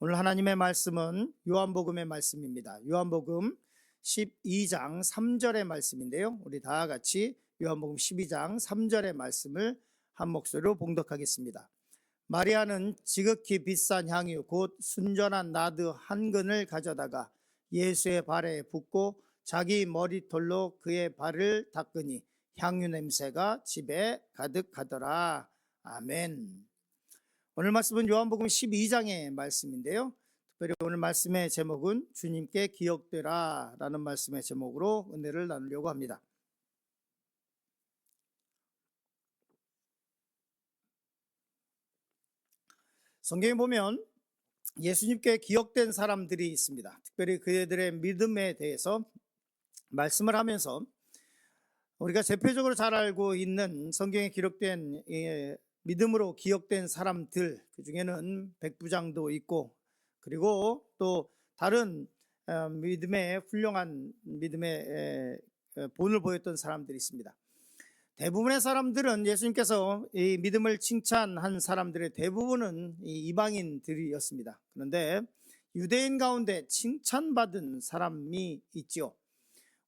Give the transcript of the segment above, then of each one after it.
오늘 하나님의 말씀은 요한복음의 말씀입니다. 요한복음 12장 3절의 말씀인데요. 우리 다 같이 요한복음 12장 3절의 말씀을 한 목소리로 봉독하겠습니다. 마리아는 지극히 비싼 향유 곧 순전한 나드 한 근을 가져다가 예수의 발에 붓고 자기 머리털로 그의 발을 닦으니 향유 냄새가 집에 가득하더라. 아멘. 오늘 말씀은 요한복음 12장의 말씀인데요. 특별히 오늘 말씀의 제목은 주님께 기억되라 라는 말씀의 제목으로 은혜를 나누려고 합니다. 성경에 보면 예수님께 기억된 사람들이 있습니다. 특별히 그들의 믿음에 대해서 말씀을 하면서 우리가 대표적으로 잘 알고 있는 성경에 기록된 믿음으로 기억된 사람들, 그 중에는 백부장도 있고, 그리고 또 다른 믿음의 훌륭한 믿음의 본을 보였던 사람들이 있습니다. 대부분의 사람들은 예수님께서 이 믿음을 칭찬한 사람들의 대부분은 이방인들이었습니다. 그런데 유대인 가운데 칭찬받은 사람이 있죠.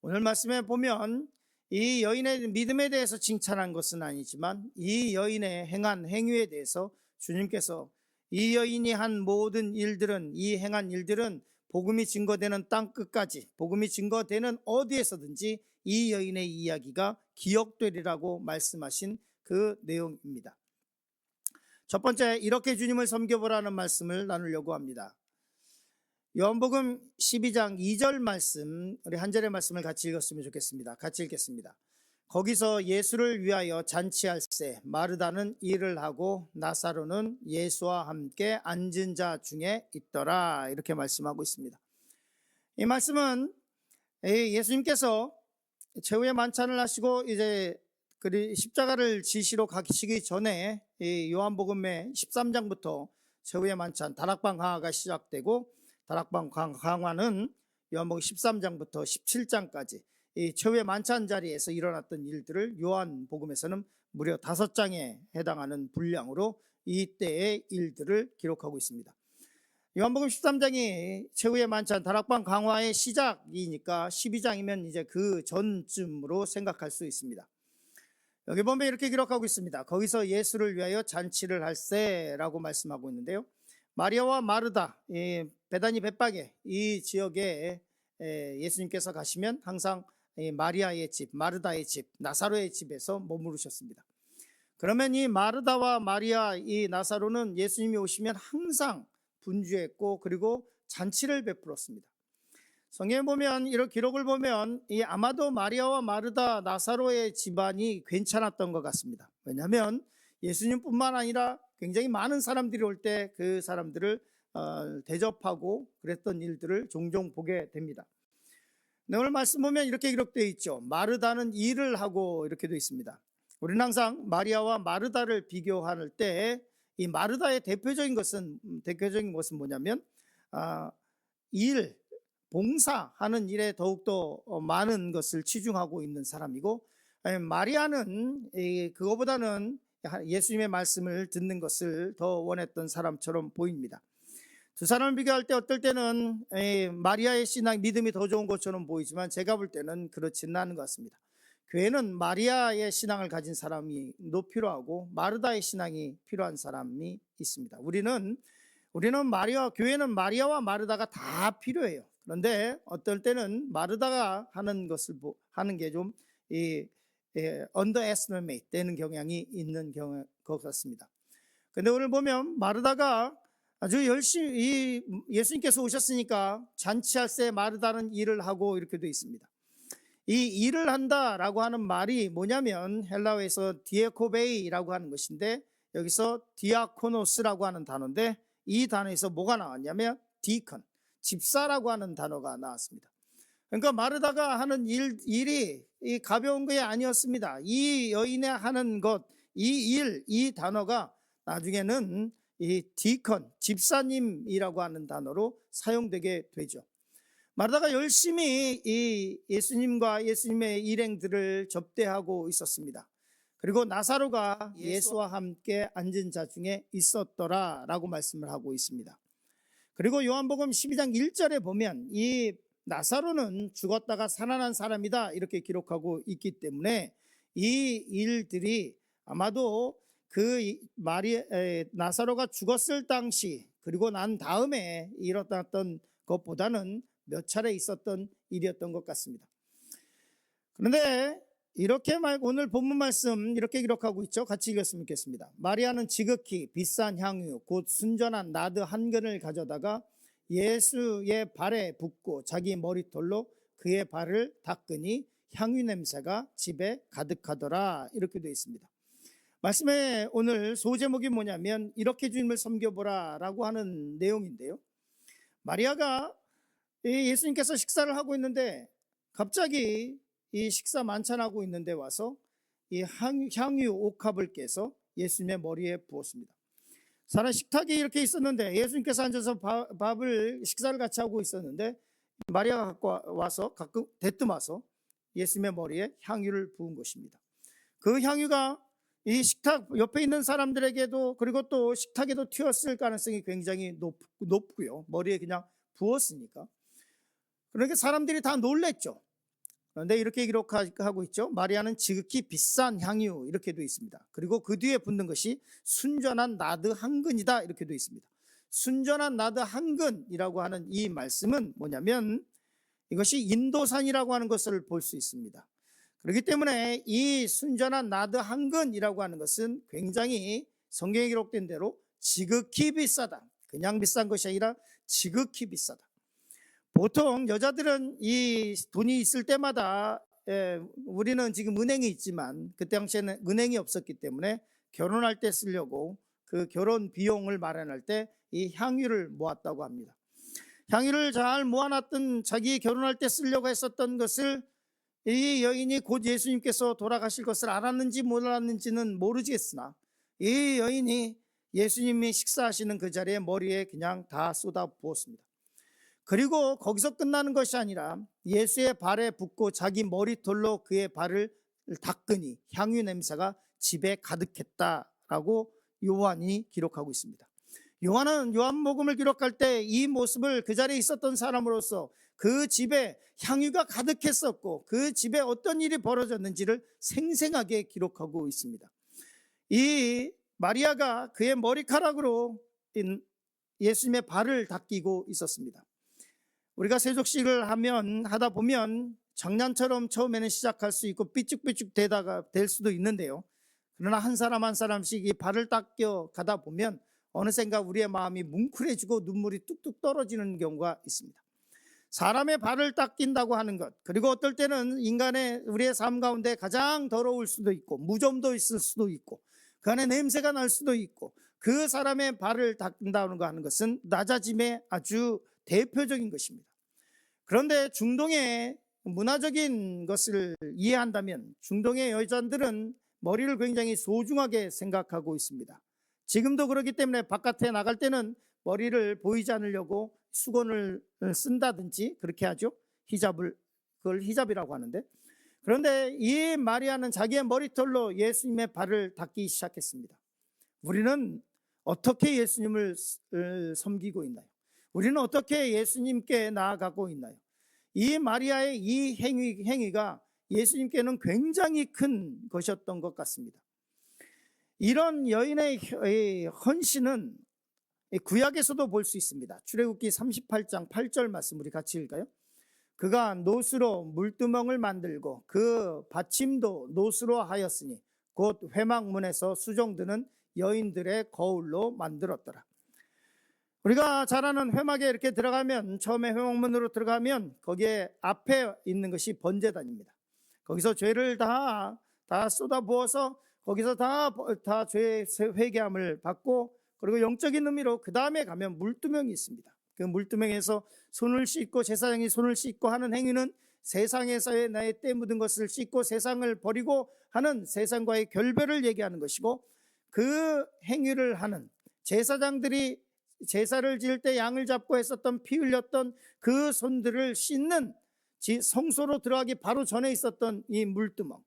오늘 말씀에 보면 이 여인의 믿음에 대해서 칭찬한 것은 아니지만 이 여인의 행한 행위에 대해서 주님께서 이 여인이 한 모든 일들은, 이 행한 일들은 복음이 증거되는 땅 끝까지, 복음이 증거되는 어디에서든지 이 여인의 이야기가 기억되리라고 말씀하신 그 내용입니다. 첫 번째, 이렇게 주님을 섬겨보라는 말씀을 나누려고 합니다. 요한복음 12장 2절 말씀, 우리 한 절의 말씀을 같이 읽었으면 좋겠습니다. 같이 읽겠습니다. 거기서 예수를 위하여 잔치할세 마르다는 일을 하고 나사로는 예수와 함께 앉은 자 중에 있더라. 이렇게 말씀하고 있습니다. 이 말씀은 예수님께서 최후의 만찬을 하시고 이제 십자가를 지시러 가시기 전에 요한복음의 13장부터 최후의 만찬 다락방 강화가 시작되고, 다락방 강화는 요한복음 13장부터 17장까지 이 최후의 만찬 자리에서 일어났던 일들을 요한복음에서는 무려 5장에 해당하는 분량으로 이때의 일들을 기록하고 있습니다. 요한복음 13장이 최후의 만찬 다락방 강화의 시작이니까 12장이면 이제 그 전쯤으로 생각할 수 있습니다. 여기 보면 이렇게 기록하고 있습니다. 거기서 예수를 위하여 잔치를 할세라고 말씀하고 있는데요. 마리아와 마르다, 베다니 벳박에 이 지역에 예수님께서 가시면 항상 마리아의 집, 마르다의 집, 나사로의 집에서 머무르셨습니다. 그러면 이 마르다와 마리아, 이 나사로는 예수님이 오시면 항상 분주했고 그리고 잔치를 베풀었습니다. 성경에 보면 이런 기록을 보면 아마도 마리아와 마르다, 나사로의 집안이 괜찮았던 것 같습니다. 왜냐하면 예수님뿐만 아니라 굉장히 많은 사람들이 올 때 그 사람들을 대접하고 그랬던 일들을 종종 보게 됩니다. 오늘 말씀 보면 이렇게 기록되어 있죠. 마르다는 일을 하고 이렇게 되어 있습니다. 우리는 항상 마리아와 마르다를 비교할 때 이 마르다의 대표적인 것은 뭐냐면 일, 봉사하는 일에 더욱더 많은 것을 치중하고 있는 사람이고, 마리아는 그거보다는 예수님의 말씀을 듣는 것을 더 원했던 사람처럼 보입니다. 두 사람을 비교할 때 어떨 때는 마리아의 신앙, 믿음이 더 좋은 것처럼 보이지만 제가 볼 때는 그렇지는 않은 것 같습니다. 교회는 마리아의 신앙을 가진 사람이 필요하고 마르다의 신앙이 필요한 사람이 있습니다. 우리는 교회는 마리아와 마르다가 다 필요해요. 그런데 어떨 때는 마르다가 하는 게 좀 underestimate 되는 경향이 있는 것 같습니다. 그런데 오늘 보면 마르다가 아주 열심히 예수님께서 오셨으니까 잔치할세 마르다는 일을 하고 이렇게 되어 있습니다. 이 일을 한다라고 하는 말이 뭐냐면 헬라어에서 디에코베이라고 하는 것인데 여기서 디아코노스라고 하는 단어인데 이 단어에서 뭐가 나왔냐면 디컨, 집사라고 하는 단어가 나왔습니다. 그러니까 마르다가 하는 일이 가벼운 게 아니었습니다. 이 여인의 하는 것, 이 단어가 나중에는 이 디컨, 집사님이라고 하는 단어로 사용되게 되죠. 마르다가 열심히 이 예수님과 예수님의 일행들을 접대하고 있었습니다. 그리고 나사로가 예수와 함께 앉은 자 중에 있었더라 라고 말씀을 하고 있습니다. 그리고 요한복음 12장 1절에 보면 이 나사로는 죽었다가 살아난 사람이다 이렇게 기록하고 있기 때문에 이 일들이 아마도 나사로가 죽었을 당시 그리고 난 다음에 일어났던 것보다는 몇 차례 있었던 일이었던 것 같습니다. 그런데 이렇게 오늘 본문 말씀 이렇게 기록하고 있죠. 같이 읽었으면 좋겠습니다. 마리아는 지극히 비싼 향유 곧 순전한 나드 한 근을 가져다가 예수의 발에 붓고 자기 머리털로 그의 발을 닦으니 향유 냄새가 집에 가득하더라 이렇게 되어 있습니다. 말씀의 오늘 소제목이 뭐냐면 이렇게 주님을 섬겨보라 라고 하는 내용인데요. 마리아가 예수님께서 식사를 하고 있는데 갑자기 이 식사 만찬하고 있는데 와서 이 향유 옥합을 깨서 예수님의 머리에 부었습니다. 사람 식탁이 이렇게 있었는데 예수님께서 앉아서 식사를 같이 하고 있었는데 마리아가 갖고 와서 대뜸 와서 예수님의 머리에 향유를 부은 것입니다. 그 향유가 이 식탁 옆에 있는 사람들에게도 그리고 또 식탁에도 튀었을 가능성이 굉장히 높고요. 머리에 그냥 부었으니까. 그러니까 사람들이 다 놀랬죠. 그런데 이렇게 기록하고 있죠. 마리아는 지극히 비싼 향유 이렇게 되어 있습니다. 그리고 그 뒤에 붙는 것이 순전한 나드 한 근이다 이렇게 되어 있습니다. 순전한 나드 한 근이라고 하는 이 말씀은 뭐냐면 이것이 인도산이라고 하는 것을 볼 수 있습니다. 그렇기 때문에 이 순전한 나드 한 근이라고 하는 것은 굉장히 성경에 기록된 대로 지극히 비싸다. 그냥 비싼 것이 아니라 지극히 비싸다. 보통 여자들은 이 돈이 있을 때마다 우리는 지금 은행이 있지만 그때 당시에는 은행이 없었기 때문에 결혼할 때 쓰려고 그 결혼 비용을 마련할 때 이 향유를 모았다고 합니다. 향유를 잘 모아놨던 자기 결혼할 때 쓰려고 했었던 것을 이 여인이 곧 예수님께서 돌아가실 것을 알았는지 몰랐는지는 모르겠으나 이 여인이 예수님이 식사하시는 그 자리에 머리에 그냥 다 쏟아 부었습니다. 그리고 거기서 끝나는 것이 아니라 예수의 발에 붓고 자기 머리털로 그의 발을 닦으니 향유 냄새가 집에 가득했다라고 요한이 기록하고 있습니다. 요한은 요한복음을 기록할 때 이 모습을 그 자리에 있었던 사람으로서 그 집에 향유가 가득했었고 그 집에 어떤 일이 벌어졌는지를 생생하게 기록하고 있습니다. 이 마리아가 그의 머리카락으로 예수님의 발을 닦이고 있었습니다. 우리가 세족식을 하다 보면 장난처럼 처음에는 시작할 수 있고 삐죽삐죽 될 수도 있는데요. 그러나 한 사람 한 사람씩 이 발을 닦여 가다 보면 어느샌가 우리의 마음이 뭉클해지고 눈물이 뚝뚝 떨어지는 경우가 있습니다. 사람의 발을 닦인다고 하는 것, 그리고 어떨 때는 우리의 삶 가운데 가장 더러울 수도 있고 무좀도 있을 수도 있고 그 안에 냄새가 날 수도 있고 그 사람의 발을 닦는다는 거 하는 것은 낮아짐의 아주 대표적인 것입니다. 그런데 중동의 문화적인 것을 이해한다면 중동의 여자들은 머리를 굉장히 소중하게 생각하고 있습니다. 지금도 그렇기 때문에 바깥에 나갈 때는 머리를 보이지 않으려고 수건을 쓴다든지 그렇게 하죠. 그걸 히잡이라고 하는데, 그런데 이 마리아는 자기의 머리털로 예수님의 발을 닦기 시작했습니다. 우리는 어떻게 예수님을 섬기고 있나요? 우리는 어떻게 예수님께 나아가고 있나요? 이 마리아의 이 행위가 예수님께는 굉장히 큰 것이었던 것 같습니다. 이런 여인의 헌신은 구약에서도 볼 수 있습니다. 출애굽기 38장 8절 말씀 우리 같이 읽을까요? 그가 노스로 물두멍을 만들고 그 받침도 노스로 하였으니 곧 회막문에서 수종드는 여인들의 거울로 만들었더라. 우리가 잘 아는 회막에 이렇게 들어가면, 처음에 회막문으로 들어가면 거기에 앞에 있는 것이 번제단입니다. 거기서 죄를 다 쏟아부어서 거기서 다 죄의 회개함을 받고, 그리고 영적인 의미로 그 다음에 가면 물두멍이 있습니다. 그 물두멍에서 손을 씻고, 제사장이 손을 씻고 하는 행위는 세상에서의 나의 때 묻은 것을 씻고 세상을 버리고 하는 세상과의 결별을 얘기하는 것이고, 그 행위를 하는 제사장들이 제사를 지을 때 양을 잡고 했었던 피 흘렸던 그 손들을 씻는 성소로 들어가기 바로 전에 있었던 이 물두멍,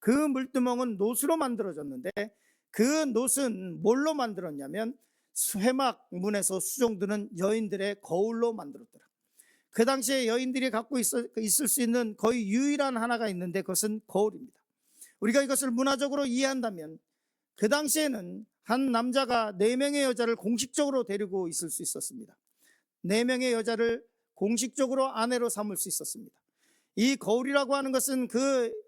그 물두멍은 노스로 만들어졌는데 그 노스는 뭘로 만들었냐면 회막문에서 수종드는 여인들의 거울로 만들었더라. 그 당시에 여인들이 갖고 있을 수 있는 거의 유일한 하나가 있는데 그것은 거울입니다. 우리가 이것을 문화적으로 이해한다면 그 당시에는 한 남자가 4명의 여자를 공식적으로 데리고 있을 수 있었습니다. 4명의 여자를 공식적으로 아내로 삼을 수 있었습니다. 이 거울이라고 하는 것은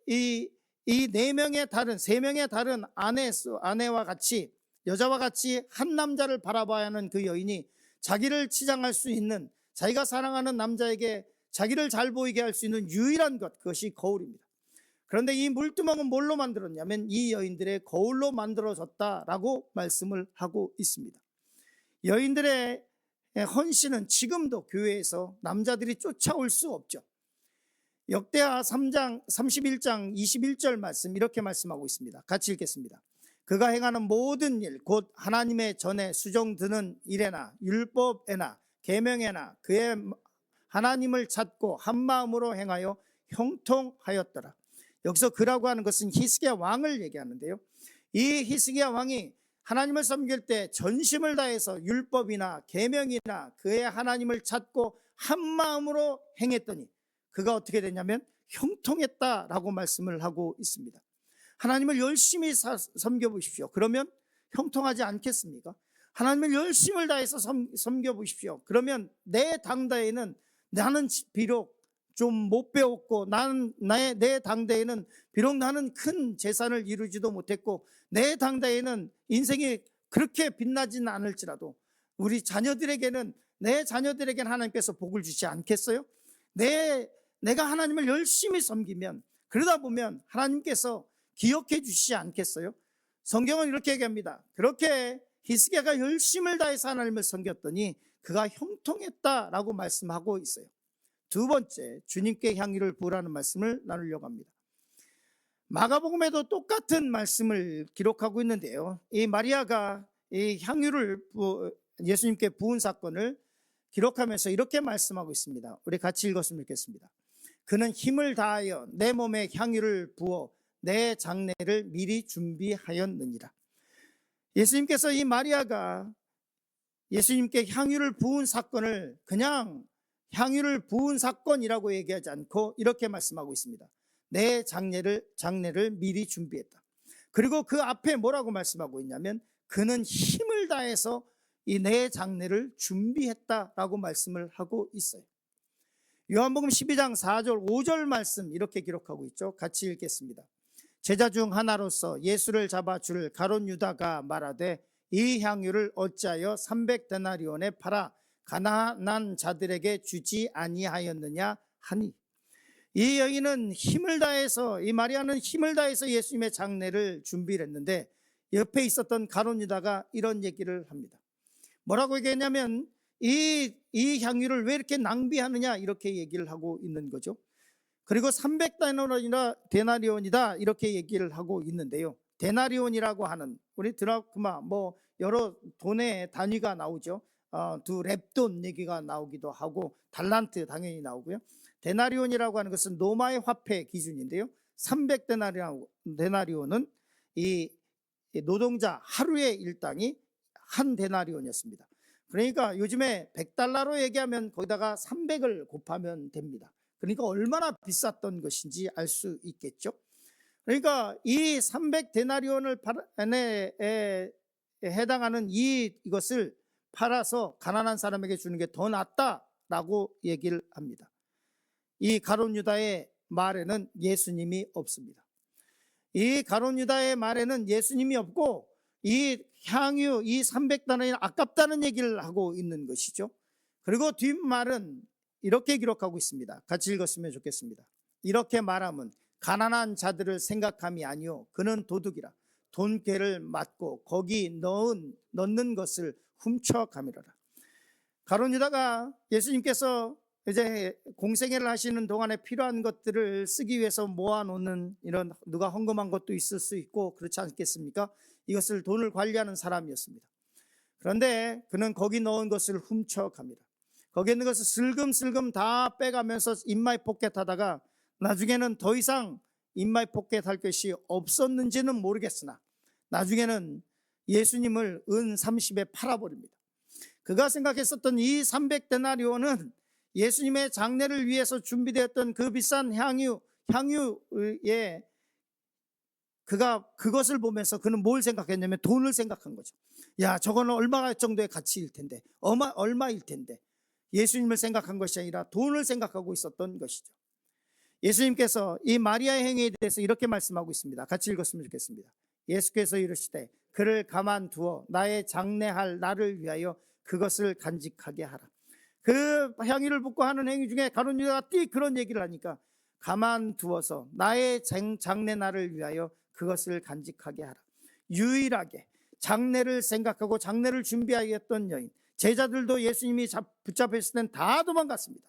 이 3명의 다른 아내와 같이, 여자와 같이 한 남자를 바라봐야 하는 그 여인이 자기를 치장할 수 있는, 자기가 사랑하는 남자에게 자기를 잘 보이게 할 수 있는 유일한 것, 그것이 거울입니다. 그런데 이 물두멍은 뭘로 만들었냐면 이 여인들의 거울로 만들어졌다라고 말씀을 하고 있습니다. 여인들의 헌신은 지금도 교회에서 남자들이 쫓아올 수 없죠. 역대하 3장 31장 21절 말씀 이렇게 말씀하고 있습니다. 같이 읽겠습니다. 그가 행하는 모든 일 곧 하나님의 전에 수종드는 일에나 율법에나 계명에나 그의 하나님을 찾고 한 마음으로 행하여 형통하였더라. 여기서 그라고 하는 것은 히스기야 왕을 얘기하는데요. 이 히스기야 왕이 하나님을 섬길 때 전심을 다해서 율법이나 계명이나 그의 하나님을 찾고 한 마음으로 행했더니 그가 어떻게 됐냐면 형통했다라고 말씀을 하고 있습니다. 하나님을 열심히 섬겨보십시오. 그러면 형통하지 않겠습니까? 하나님을 열심을 다해서 섬겨보십시오. 그러면 내 당대에는 나는 비록 좀 못 배웠고 내 당대에는 비록 나는 큰 재산을 이루지도 못했고 내 당대에는 인생이 그렇게 빛나지는 않을지라도 우리 자녀들에게는 내 자녀들에게는 하나님께서 복을 주지 않겠어요? 내가 하나님을 열심히 섬기면 그러다 보면 하나님께서 기억해 주시지 않겠어요? 성경은 이렇게 얘기합니다. 그렇게 히스기야가 열심을 다해서 하나님을 섬겼더니 그가 형통했다라고 말씀하고 있어요. 두 번째, 주님께 향유를 부으라는 말씀을 나누려고 합니다. 마가복음에도 똑같은 말씀을 기록하고 있는데요. 이 마리아가 이 향유를 예수님께 부은 사건을 기록하면서 이렇게 말씀하고 있습니다. 우리 같이 읽었으면 좋겠습니다. 그는 힘을 다하여 내 몸에 향유를 부어 내 장례를 미리 준비하였느니라. 예수님께서 이 마리아가 예수님께 향유를 부은 사건을 그냥 향유를 부은 사건이라고 얘기하지 않고 이렇게 말씀하고 있습니다. 내 장례를 미리 준비했다. 그리고 그 앞에 뭐라고 말씀하고 있냐면 그는 힘을 다해서 이 내 장례를 준비했다라고 말씀을 하고 있어요. 요한복음 12장 4절 5절 말씀 이렇게 기록하고 있죠. 같이 읽겠습니다. 제자 중 하나로서 예수를 잡아 줄 가룟 유다가 말하되 이 향유를 어찌하여 300데나리온에 팔아 가난한 자들에게 주지 아니하였느냐 하니, 이 여인은 힘을 다해서, 이 마리아는 힘을 다해서 예수님의 장례를 준비를 했는데 옆에 있었던 가룟 유다가 이런 얘기를 합니다. 뭐라고 얘기했냐면 이 향유를 왜 이렇게 낭비하느냐 이렇게 얘기를 하고 있는 거죠. 그리고 300데나리온이다 이렇게 얘기를 하고 있는데요. 데나리온이라고 하는, 우리 드라크마 여러 돈의 단위가 나오죠. 두 렙돈 얘기가 나오기도 하고 달란트 당연히 나오고요. 데나리온이라고 하는 것은 로마의 화폐 기준인데요. 300데나리온은 이 노동자 하루의 일당이 한 데나리온이었습니다. 그러니까 요즘에 100달러로 얘기하면 거기다가 300을 곱하면 됩니다. 그러니까 얼마나 비쌌던 것인지 알 수 있겠죠. 그러니까 이 300데나리온에 해당하는 이것을 팔아서 가난한 사람에게 주는 게 더 낫다라고 얘기를 합니다. 이 가룟 유다의 말에는 예수님이 없습니다. 이 가룟 유다의 말에는 예수님이 없고 이 향유, 이 300데나리온이 아깝다는 얘기를 하고 있는 것이죠. 그리고 뒷말은 이렇게 기록하고 있습니다. 같이 읽었으면 좋겠습니다. 이렇게 말하면 가난한 자들을 생각함이 아니요 그는 도둑이라 돈괴를 맞고 거기 넣는 것을 훔쳐가미러라. 가룟 유다가 예수님께서 이제 공생애를 하시는 동안에 필요한 것들을 쓰기 위해서 모아놓는, 이런 누가 헌금한 것도 있을 수 있고 그렇지 않겠습니까? 이것을 돈을 관리하는 사람이었습니다. 그런데 그는 거기 넣은 것을 훔쳐갑니다. 거기에 있는 것을 슬금슬금 다 빼가면서 인마이 포켓하다가 나중에는 더 이상 인마이 포켓할 것이 없었는지는 모르겠으나 나중에는 예수님을 은 30에 팔아버립니다. 그가 생각했었던 이 300데나리온은 예수님의 장례를 위해서 준비되었던 그 비싼 향유에 그가 그것을 보면서 그는 뭘 생각했냐면 돈을 생각한 거죠. 야, 저거는 얼마 정도의 가치일 텐데, 얼마일 텐데. 예수님을 생각한 것이 아니라 돈을 생각하고 있었던 것이죠. 예수님께서 이 마리아의 행위에 대해서 이렇게 말씀하고 있습니다. 같이 읽었으면 좋겠습니다. 예수께서 이르시되 그를 가만두어 나의 장례할 나를 위하여 그것을 간직하게 하라. 그 향유를 붓고 하는 행위 중에 가룟 유다가 그런 얘기를 하니까 가만두어서 나의 장례 날을 위하여 그것을 간직하게 하라. 유일하게 장례를 생각하고 장례를 준비하였던 여인, 제자들도 예수님이 붙잡혔을 땐 다 도망갔습니다.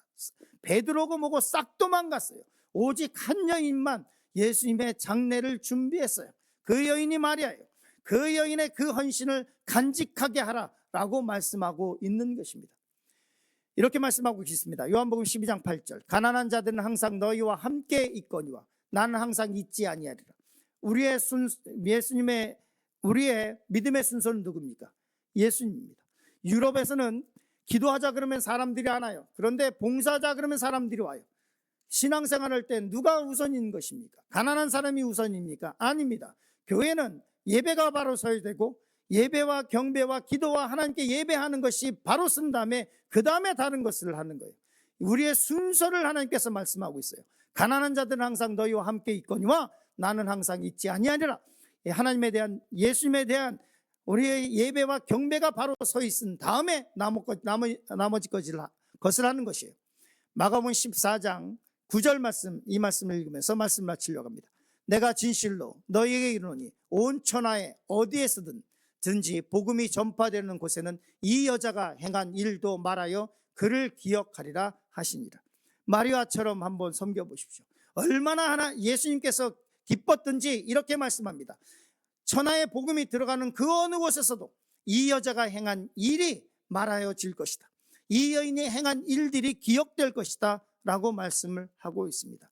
베드로고 뭐고 싹 도망갔어요. 오직 한 여인만 예수님의 장례를 준비했어요. 그 여인이 마리아예요. 그 여인의 그 헌신을 간직하게 하라라고 말씀하고 있는 것입니다. 이렇게 말씀하고 있습니다. 요한복음 12장 8절. 가난한 자들은 항상 너희와 함께 있거니와 나는 항상 있지 아니하리라. 우리의 믿음의 순서는 누굽니까? 예수님입니다. 유럽에서는 기도하자 그러면 사람들이 안 와요. 그런데 봉사하자 그러면 사람들이 와요. 신앙생활할 때 누가 우선인 것입니까? 가난한 사람이 우선입니까? 아닙니다. 교회는 예배가 바로 서야 되고 예배와 경배와 기도와 하나님께 예배하는 것이 바로 쓴 다음에 그 다음에 다른 것을 하는 거예요. 우리의 순서를 하나님께서 말씀하고 있어요. 가난한 자들은 항상 너희와 함께 있거니와 나는 항상 있지 아니하리라. 하나님에 대한, 예수님에 대한 우리의 예배와 경배가 바로 서 있은 다음에 나머지 것을 하는 것이에요. 마가복음 14장 9절 말씀, 이 말씀을 읽으면서 말씀 마치려고 합니다. 내가 진실로 너희에게 이르노니 온 천하에 어디에서든 든지 복음이 전파되는 곳에는 이 여자가 행한 일도 말하여 그를 기억하리라 하시니라. 마리아처럼 한번 섬겨보십시오. 얼마나 예수님께서 기뻤든지 이렇게 말씀합니다. 천하에 복음이 들어가는 그 어느 곳에서도 이 여자가 행한 일이 말하여질 것이다. 이 여인이 행한 일들이 기억될 것이다 라고 말씀을 하고 있습니다.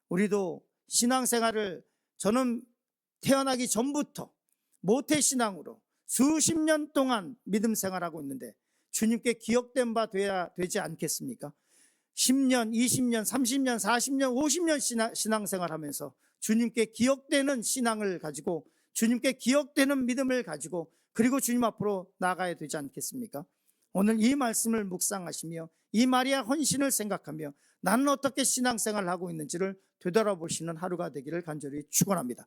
우리도 신앙생활을, 저는 태어나기 전부터 모태신앙으로 수십 년 동안 믿음 생활하고 있는데 주님께 기억된 바 돼야 되지 않겠습니까? 10년, 20년, 30년, 40년, 50년 신앙생활하면서 주님께 기억되는 신앙을 가지고, 주님께 기억되는 믿음을 가지고, 그리고 주님 앞으로 나가야 되지 않겠습니까? 오늘 이 말씀을 묵상하시며 이 마리아 헌신을 생각하며 나는 어떻게 신앙생활을 하고 있는지를 되돌아보시는 하루가 되기를 간절히 축원합니다.